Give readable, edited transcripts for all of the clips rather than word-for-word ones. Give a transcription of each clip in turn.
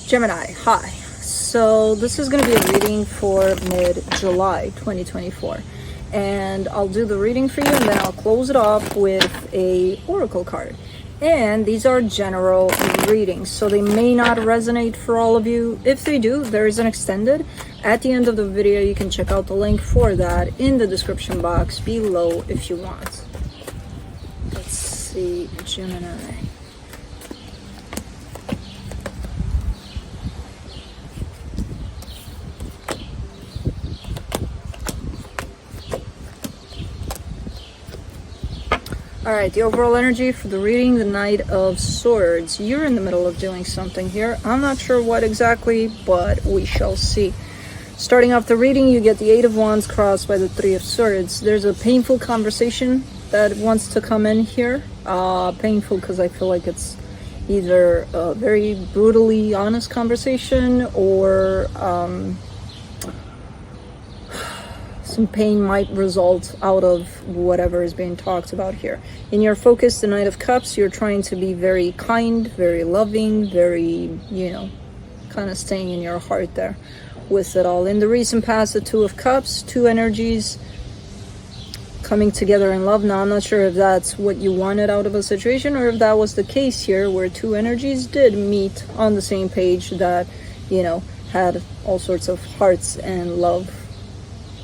Gemini, hi. So this is going to be a reading for mid-July 2024. And I'll do the reading for you and then I'll close it off with a oracle card. And these are general readings, so they may not resonate for all of you. If they do, there is an extended. At the end of the video, you can check out the link for that in the description box below if you want. Let's see, Gemini. Alright, the overall energy for the reading, the Knight of Swords. You're in the middle of doing something here. I'm not sure what exactly, but we shall see. Starting off the reading, you get the Eight of Wands crossed by the Three of Swords. There's a painful conversation that wants to come in here. Painful because I feel like it's either a very brutally honest conversation or some pain might result out of whatever is being talked about here. In your focus, the Knight of Cups, you're trying to be very kind, very loving, very, kind of staying in your heart there with it all. In the recent past, the Two of Cups, two energies coming together in love. Now, I'm not sure if that's what you wanted out of a situation or if that was the case here where two energies did meet on the same page that, had all sorts of hearts and love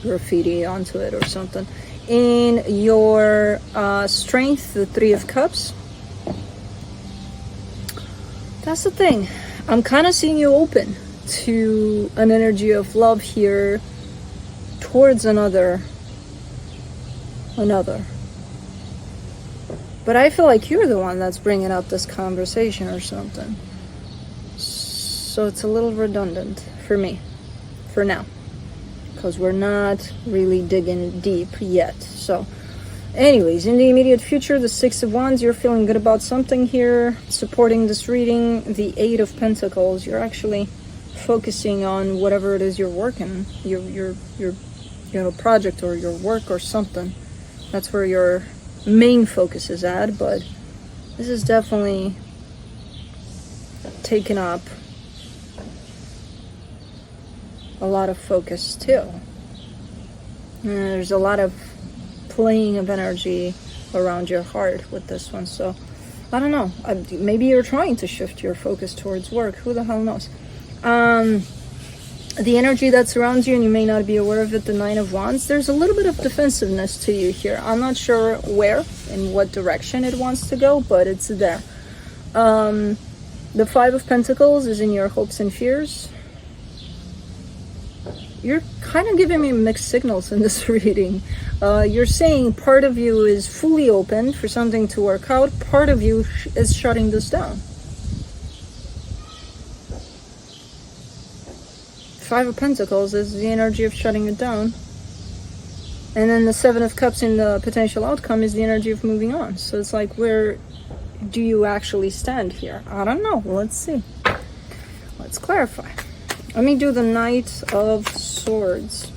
graffiti onto it or something. In your strength, the Three of Cups, that's the thing. I'm kind of seeing you open to an energy of love here towards another. But I feel like you're the one that's bringing up this conversation or something. So it's a little redundant for me, for now, because we're not really digging deep yet. So anyways, in the immediate future, the Six of Wands, you're feeling good about something here. Supporting this reading, the Eight of Pentacles, you're actually focusing on whatever it is you're working, your project or your work or something. That's where your main focus is at, but this is definitely taking up a lot of focus too. And there's a lot of playing of energy around your heart with this one. So I don't know, maybe you're trying to shift your focus towards work. Who the hell knows? The energy that surrounds you, and you may not be aware of it, the Nine of Wands, there's a little bit of defensiveness to you here. I'm not sure where, in what direction it wants to go, but it's there. The Five of Pentacles is in your hopes and fears. You're kind of giving me mixed signals in this reading. You're saying part of you is fully open for something to work out. Part of you is shutting this down. Five of Pentacles is the energy of shutting it down. And then the Seven of Cups in the potential outcome is the energy of moving on. So it's like, where do you actually stand here? I don't know. Let's see. Let's clarify. Let me do the Knight of Swords.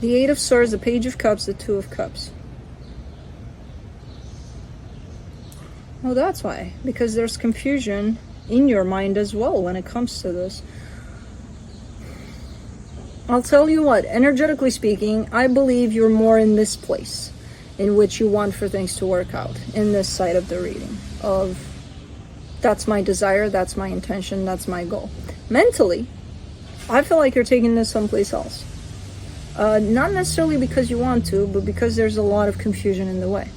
The Eight of Swords, the Page of Cups, the Two of Cups. Oh, that's why. Because there's confusion in your mind as well when it comes to this. I'll tell you what, energetically speaking, I believe you're more in this place in which you want for things to work out, in this side of the reading of that's my desire, that's my intention, that's my goal. Mentally, I feel like you're taking this someplace else. Not necessarily because you want to, but because there's a lot of confusion in the way.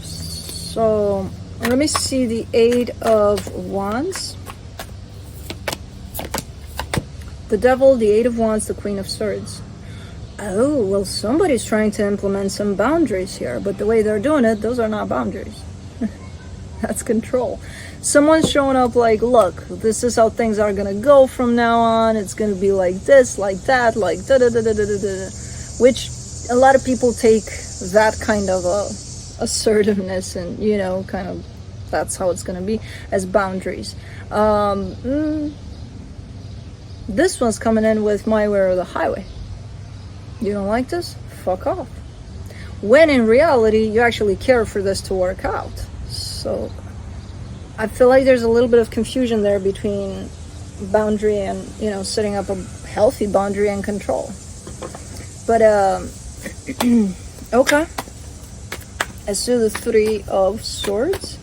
So, let me see the Eight of Wands. The Devil, the Eight of Wands, the Queen of Swords. Oh, well, somebody's trying to implement some boundaries here, but the way they're doing it, those are not boundaries. That's control. Someone's showing up like, look, this is how things are gonna go from now on. It's gonna be like this, like that, like da-da-da-da-da-da-da. Which a lot of people take that kind of assertiveness and, kind of, that's how it's gonna be, as boundaries. This one's coming in with my way or the highway. You don't like this? Fuck off. when in reality you actually care for this to work out. So I feel like there's a little bit of confusion there between boundary and, you know, setting up a healthy boundary and control. But okay, let's do the Three of Swords,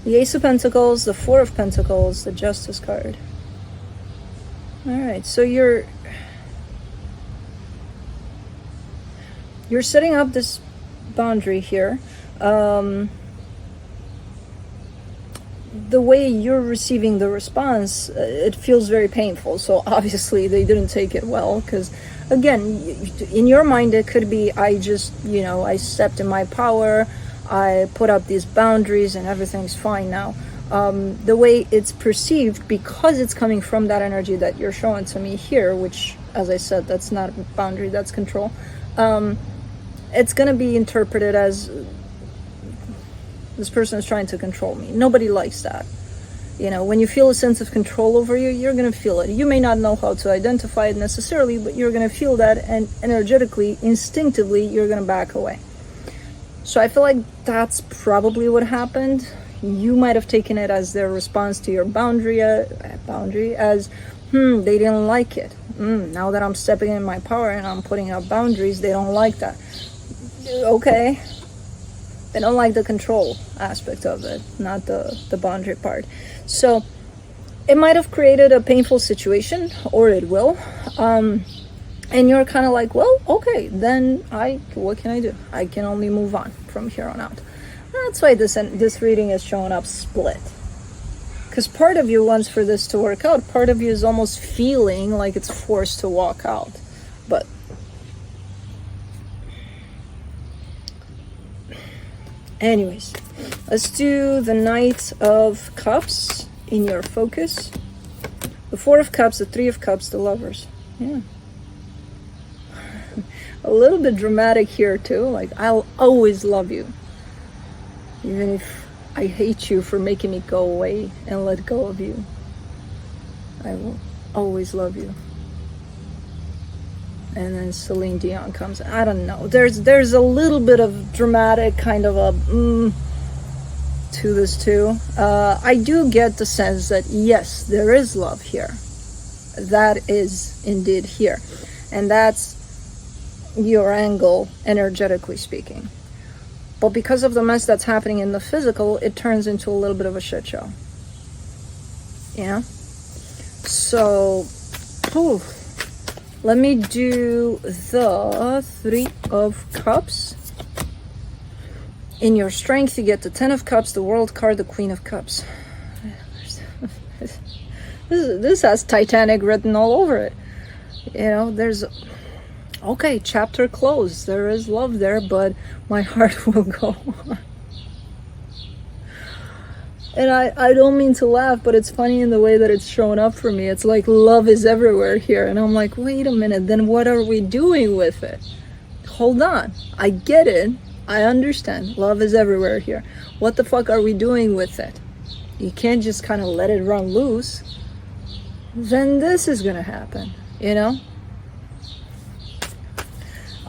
the Ace of Pentacles, the Four of Pentacles, the Justice card. All right, so you're setting up this boundary here. The way you're receiving the response, it feels very painful. So obviously they didn't take it well, because again, in your mind it could be, I just, you know, I stepped in my power, I put up these boundaries and everything's fine now. The way it's perceived, because it's coming from that energy that you're showing to me here, which, as I said, that's not a boundary, that's control. It's going to be interpreted as, this person is trying to control me. Nobody likes that. You know, when you feel a sense of control over you, you're going to feel it. You may not know how to identify it necessarily, but you're going to feel that, and energetically, instinctively, you're going to back away. So I feel like that's probably what happened. You might have taken it as their response to your boundary as, they didn't like it. Now that I'm stepping in my power and I'm putting up boundaries, they don't like that. Okay. They don't like the control aspect of it, not the boundary part. So it might have created a painful situation, or it will. And you're kind of like, well, okay, then what can I do? I can only move on from here on out. That's why this reading is showing up split. Because part of you wants for this to work out. Part of you is almost feeling like it's forced to walk out. But anyways, let's do the Knight of Cups in your focus. The Four of Cups, the Three of Cups, the Lovers. Yeah. A little bit dramatic here too. Like, I'll always love you. Even if I hate you for making me go away and let go of you. I will always love you. And then Celine Dion comes. I don't know. There's a little bit of dramatic kind of a to this too. I do get the sense that yes, there is love here. That is indeed here. And that's your angle, energetically speaking. But because of the mess that's happening in the physical, it turns into a little bit of a shit show. Yeah? So, let me do the Three of Cups. In your strength, you get the Ten of Cups, the World card, the Queen of Cups. This has Titanic written all over it. You know, there's... Okay, chapter closed. There is love there, but my heart will go on. And I don't mean to laugh, but it's funny in the way that it's showing up for me. It's like love is everywhere here. And I'm like, wait a minute, then what are we doing with it? Hold on. I get it. I understand. Love is everywhere here. What the fuck are we doing with it? You can't just kind of let it run loose. Then this is going to happen, you know?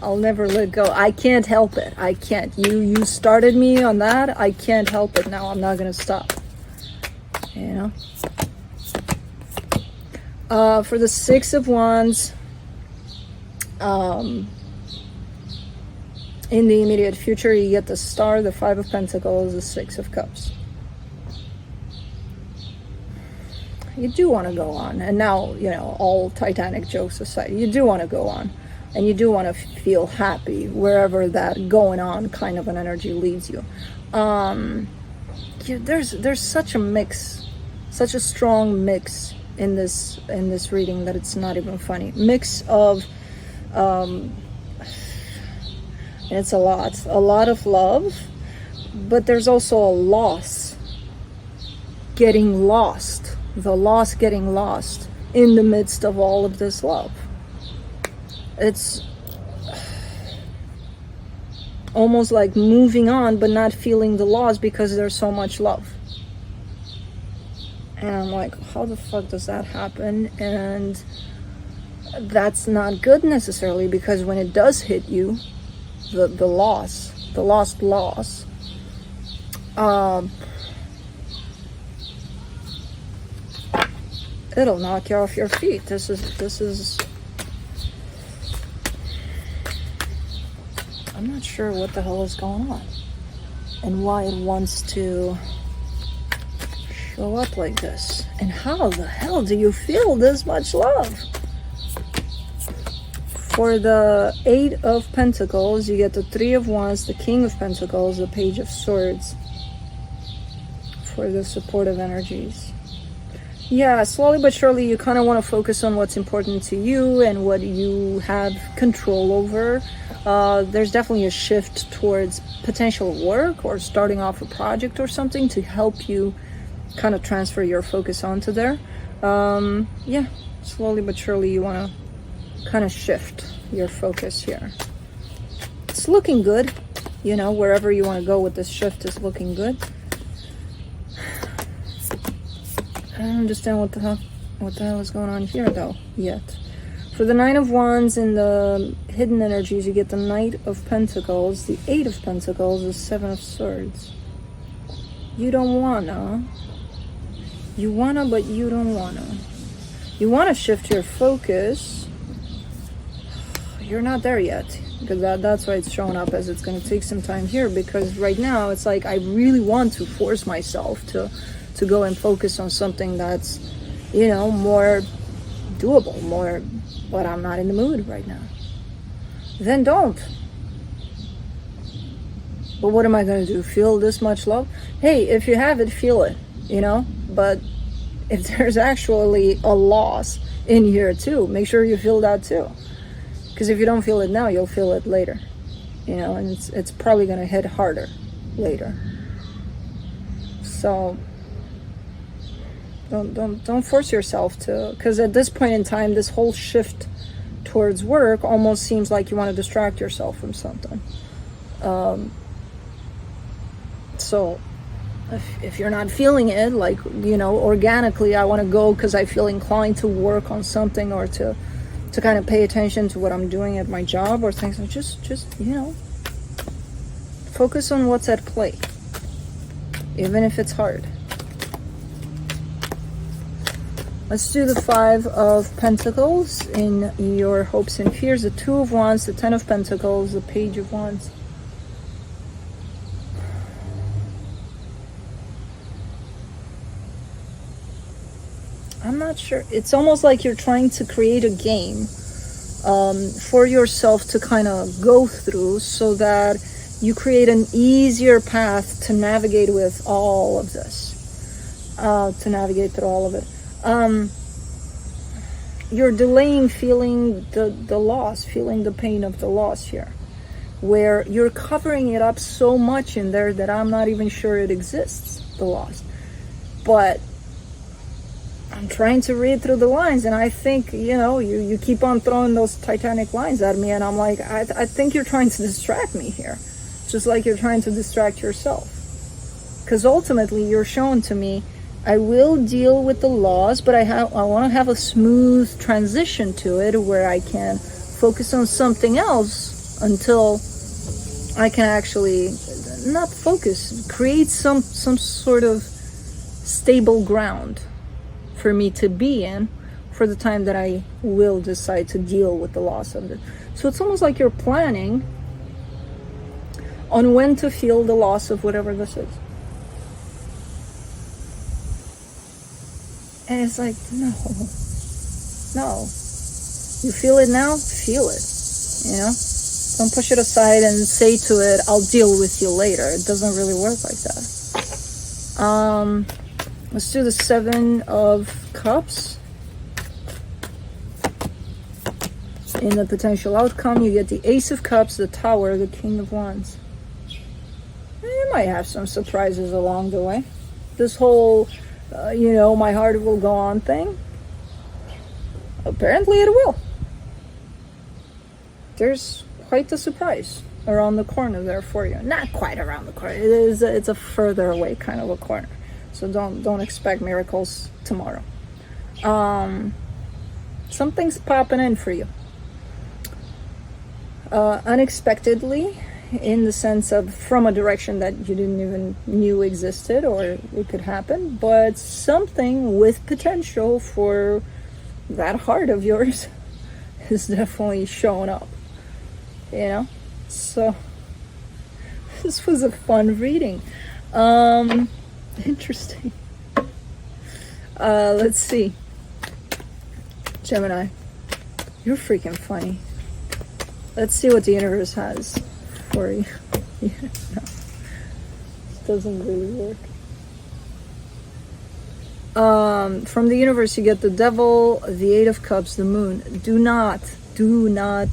I'll never let go. I can't help it. I can't. You started me on that. I can't help it now. I'm not going to stop. You know? For the Six of Wands, in the immediate future, you get the Star, the Five of Pentacles, the Six of Cups. You do want to go on. And now, you know, all Titanic jokes aside, you do want to go on. And you do want to feel happy wherever that going on kind of an energy leads you. There's such a mix, such a strong mix in this reading that it's not even funny. Mix of, and it's a lot of love, but there's also a loss, getting lost, the loss getting lost in the midst of all of this love. It's almost like moving on but not feeling the loss because there's so much love. And I'm like, how the fuck does that happen? And that's not good necessarily, because when it does hit you, the loss, it'll knock you off your feet. This is I'm not sure what the hell is going on and why it wants to show up like this. And how the hell do you feel this much love? For the 8 of Pentacles, you get the 3 of Wands, the King of Pentacles, the Page of Swords for the supportive energies. Yeah, slowly but surely you kind of want to focus on what's important to you and what you have control over. There's definitely a shift towards potential work or starting off a project or something to help you kind of transfer your focus onto there. Yeah, slowly but surely you want to kind of shift your focus here. It's looking good, you know, wherever you want to go with this shift is looking good. I don't understand what the hell is going on here though yet. For the 9 of Wands and the hidden energies, you get the Knight of Pentacles, the 8 of Pentacles, the 7 of Swords. You don't wanna. You wanna, but you don't wanna. You wanna shift your focus. You're not there yet, because that's why it's showing up as it's going to take some time here, because right now it's like I really want to force myself to go and focus on something that's, you know, more doable, more, but I'm not in the mood right now. Then don't. But what am I going to do? Feel this much love? Hey, if you have it, feel it, you know, but if there's actually a loss in here too, make sure you feel that too. Because if you don't feel it now, you'll feel it later, you know, and it's probably going to hit harder later. So don't force yourself to, because at this point in time, this whole shift towards work almost seems like you want to distract yourself from something. So if you're not feeling it, like, you know, organically, I want to go because I feel inclined to work on something or to kind of pay attention to what I'm doing at my job or things, like just you know, focus on what's at play, even if it's hard. Let's do the 5 of Pentacles in your hopes and fears, the 2 of Wands, the 10 of Pentacles, the Page of Wands. I'm not sure. It's almost like you're trying to create a game for yourself to kind of go through so that you create an easier path to navigate with all of this, to navigate through all of it. You're delaying feeling the loss, feeling the pain of the loss here, where you're covering it up so much in there that I'm not even sure it exists, the loss. But I'm trying to read through the lines, and I think, you know, you keep on throwing those Titanic lines at me, and I'm like, I think you're trying to distract me here, just like you're trying to distract yourself. Because ultimately, you're showing to me, I will deal with the loss, but I want to have a smooth transition to it where I can focus on something else until I can actually not focus, create some sort of stable ground for me to be in for the time that I will decide to deal with the loss of it. So it's almost like you're planning on when to feel the loss of whatever this is. And it's like, no. You feel it now? Feel it, you know? Don't push it aside and say to it, I'll deal with you later. It doesn't really work like that. Let's do the 7 of Cups. In the potential outcome, you get the Ace of Cups, the Tower, the King of Wands. You might have some surprises along the way. This whole, you know, my heart will go on thing. Apparently it will. There's quite the surprise around the corner there for you. Not quite around the corner. It's a further away kind of a corner. So don't expect miracles tomorrow. Something's popping in for you. Unexpectedly, in the sense of from a direction that you didn't even knew existed or it could happen, but something with potential for that heart of yours is definitely showing up, you know? So this was a fun reading. Interesting. Let's see. Gemini, you're freaking funny. Let's see what the universe has for you. Yeah, no, it doesn't really work. From the universe, you get the Devil, the Eight of Cups, the Moon. Do not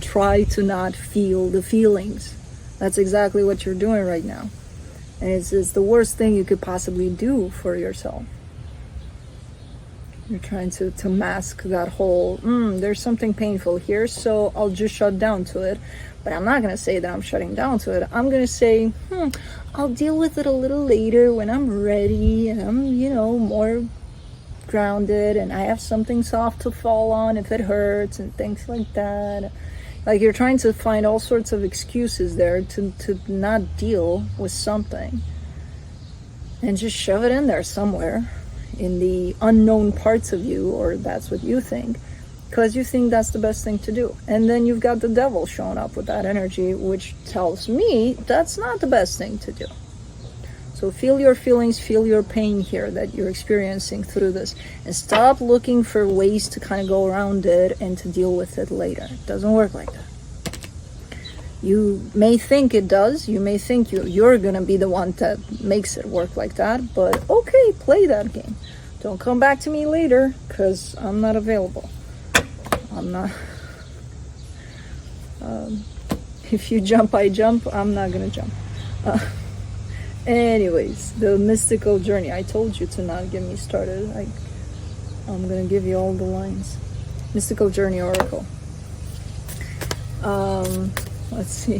try to not feel the feelings. That's exactly what you're doing right now. And it's the worst thing you could possibly do for yourself. You're trying to mask that whole, there's something painful here, so I'll just shut down to it. But I'm not going to say that I'm shutting down to it. I'm going to say, I'll deal with it a little later when I'm ready and I'm, more grounded and I have something soft to fall on if it hurts and things like that. Like you're trying to find all sorts of excuses there to not deal with something. And just shove it in there somewhere in the unknown parts of you, or that's what you think, because you think that's the best thing to do. And then you've got the Devil showing up with that energy, which tells me that's not the best thing to do. So feel your feelings, feel your pain here that you're experiencing through this, and stop looking for ways to kind of go around it and to deal with it later. It doesn't work like that. You may think it does. You may think you're going to be the one that makes it work like that. But okay, play that game. Don't come back to me later because I'm not available. I'm not. If you jump, I jump. I'm not going to jump. Anyways, the mystical journey. I told you to not get me started. I'm going to give you all the lines. Mystical journey oracle. Let's see.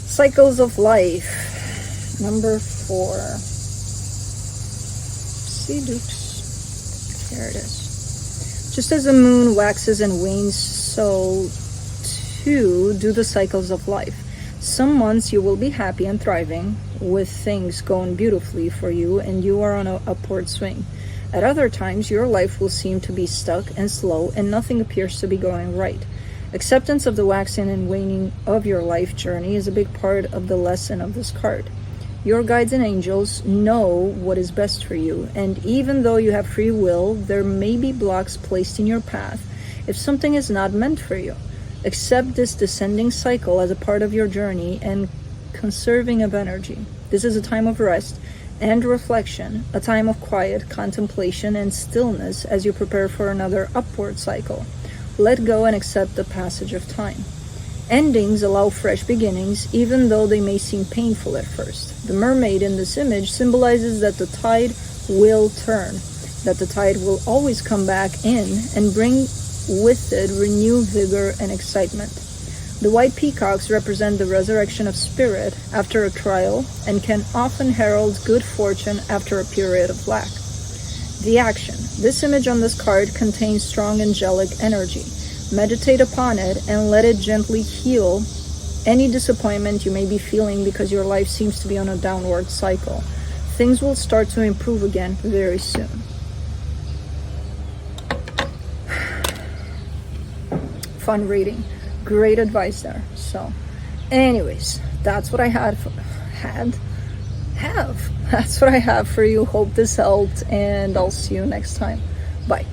Cycles of life. Number 4. See, Dukes. Here it is. Just as the moon waxes and wanes, so too do the cycles of life. Some months you will be happy and thriving, with things going beautifully for you, and you are on an upward swing. At other times, your life will seem to be stuck and slow, and nothing appears to be going right. Acceptance of the waxing and waning of your life journey is a big part of the lesson of this card. Your guides and angels know what is best for you, and even though you have free will, there may be blocks placed in your path if something is not meant for you. Accept this descending cycle as a part of your journey and conserving of energy. This is a time of rest and reflection, a time of quiet contemplation and stillness as you prepare for another upward cycle. Let go and accept the passage of time. Endings allow fresh beginnings, even though they may seem painful at first. The mermaid in this image symbolizes that the tide will turn, that the tide will always come back in and bring with it renewed vigor and excitement. The white peacocks represent the resurrection of spirit after a trial and can often herald good fortune after a period of lack. The action. This image on this card contains strong angelic energy. Meditate upon it and let it gently heal any disappointment you may be feeling because your life seems to be on a downward cycle. Things will start to improve again very soon. Fun reading. Great advice there. So anyways, that's what I have. That's what I have for you. Hope this helped, and I'll see you next time. Bye.